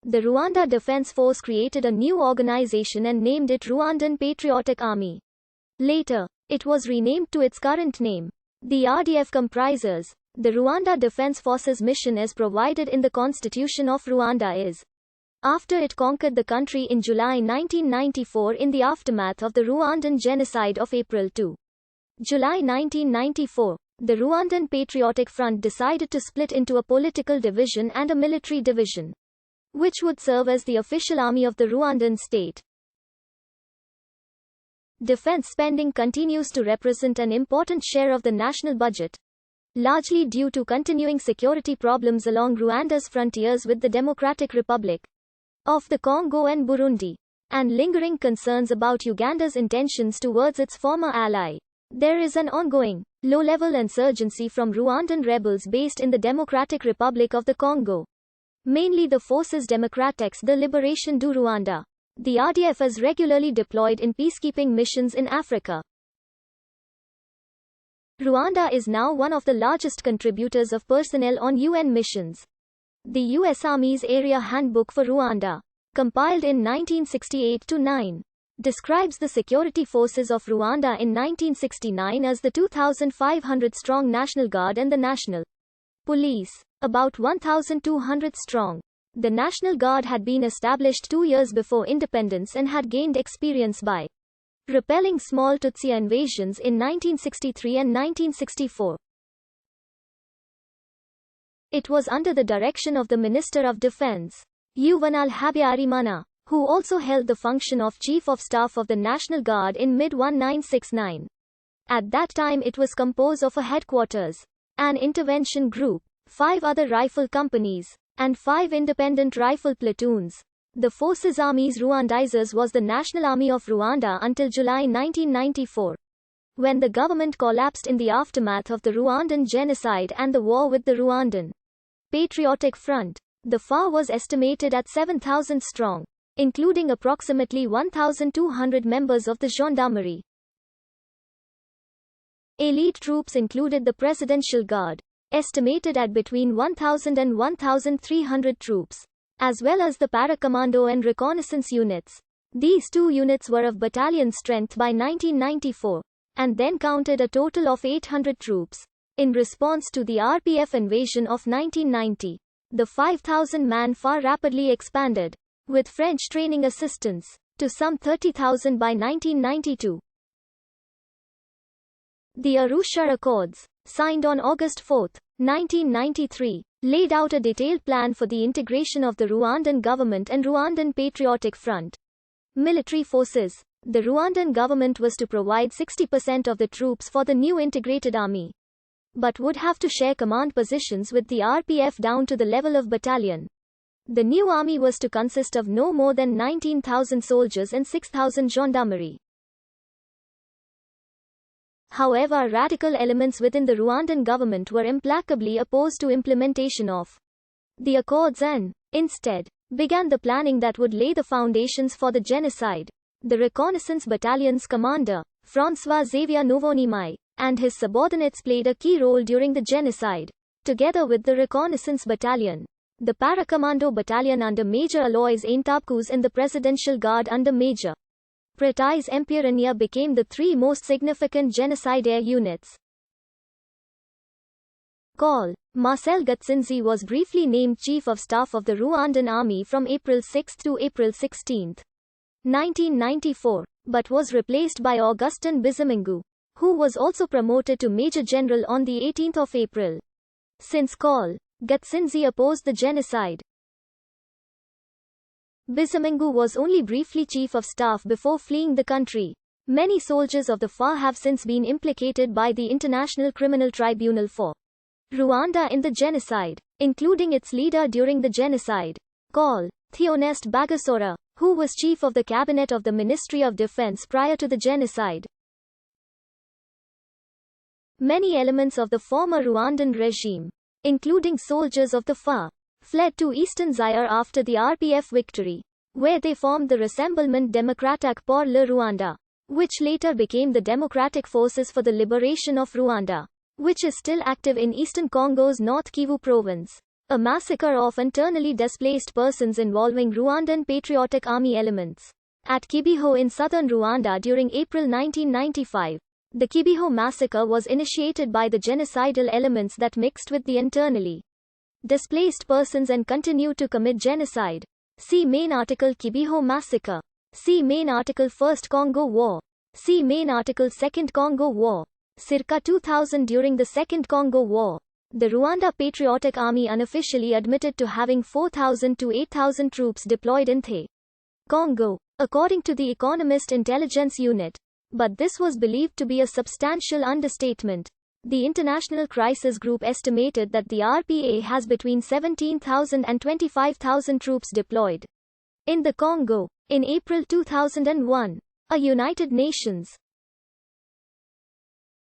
the Rwanda Defense Force created a new organization and named it Rwandan Patriotic Army. Later, it was renamed to its current name. The RDF comprises the Rwanda Defense Forces mission as provided in the Constitution of Rwanda is. After it conquered the country in July 1994 in the aftermath of the Rwandan genocide of April 2. July 1994, the Rwandan Patriotic Front decided to split into a political division and a military division, which would serve as the official army of the Rwandan state. Defense spending continues to represent an important share of the national budget, largely due to continuing security problems along Rwanda's frontiers with the Democratic Republic of the Congo and Burundi, and lingering concerns about Uganda's intentions towards its former ally. There is an ongoing, low-level insurgency from Rwandan rebels based in the Democratic Republic of the Congo, mainly the Forces Democratiques de Libération du Rwanda. The RDF is regularly deployed in peacekeeping missions in Africa. Rwanda is now one of the largest contributors of personnel on UN missions. The U.S. Army's Area Handbook for Rwanda, compiled in 1968-9, describes the security forces of Rwanda in 1969 as the 2,500-strong National Guard and the National Police, about 1,200 strong. The National Guard had been established 2 years before independence and had gained experience by repelling small Tutsi invasions in 1963 and 1964. It was under the direction of the Minister of Defense, Juvenal Habyarimana, who also held the function of Chief of Staff of the National Guard in mid-1969. At that time it was composed of a headquarters, an intervention group, 5 other rifle companies, and 5 independent rifle platoons. The force's armies Rwandizers was the National Army of Rwanda until July 1994, when the government collapsed in the aftermath of the Rwandan genocide and the war with the Rwandan Patriotic Front. The FAR was estimated at 7,000 strong, including approximately 1,200 members of the gendarmerie. Elite troops included the Presidential Guard, estimated at between 1,000 and 1,300 troops, as well as the Paracommando and reconnaissance units. These 2 units were of battalion strength by 1994, and then counted a total of 800 troops. In response to the RPF invasion of 1990, the 5,000-man FAR rapidly expanded, with French training assistance, to some 30,000 by 1992. The Arusha Accords, signed on August 4, 1993, laid out a detailed plan for the integration of the Rwandan government and Rwandan Patriotic Front military forces. The Rwandan government was to provide 60% of the troops for the new integrated army, but would have to share command positions with the RPF down to the level of battalion. The new army was to consist of no more than 19,000 soldiers and 6,000 gendarmerie. However, radical elements within the Rwandan government were implacably opposed to implementation of the accords and, instead, began the planning that would lay the foundations for the genocide. The Reconnaissance Battalion's commander, François Xavier Novonimai, and his subordinates played a key role during the genocide. Together with the Reconnaissance Battalion, the Paracommando Battalion under Major Alois Aintabkus and the Presidential Guard under Major Pretais Empirania became the 3 most significant genocide air units. Col. Marcel Gatsinzi was briefly named Chief of Staff of the Rwandan Army from April 6 to April 16, 1994, but was replaced by Augustin Bizimungu, who was also promoted to Major General on the 18th of April. Since Col. Gatsinzi opposed the genocide, Bizimungu was only briefly Chief of Staff before fleeing the country. Many soldiers of the FAR have since been implicated by the International Criminal Tribunal for Rwanda in the genocide, including its leader during the genocide, Col. Theoneste Bagasora, who was Chief of the Cabinet of the Ministry of Defense prior to the genocide. Many elements of the former Rwandan regime, including soldiers of the FAR, fled to eastern Zaire after the RPF victory, where they formed the Rassemblement Démocratique pour le Rwanda, which later became the Democratic Forces for the Liberation of Rwanda, which is still active in eastern Congo's North Kivu province. A massacre of internally displaced persons involving Rwandan Patriotic Army elements. At Kibeho in southern Rwanda during April 1995. The Kibeho massacre was initiated by the genocidal elements that mixed with the internally displaced persons and continued to commit genocide. See main article Kibeho massacre. See main article First Congo War. See main article Second Congo War. Circa 2000 during the Second Congo War. The Rwanda Patriotic Army unofficially admitted to having 4,000 to 8,000 troops deployed in the Congo, according to the Economist Intelligence Unit. But this was believed to be a substantial understatement. The International Crisis Group estimated that the RPA has between 17,000 and 25,000 troops deployed in the Congo. In April 2001, a United Nations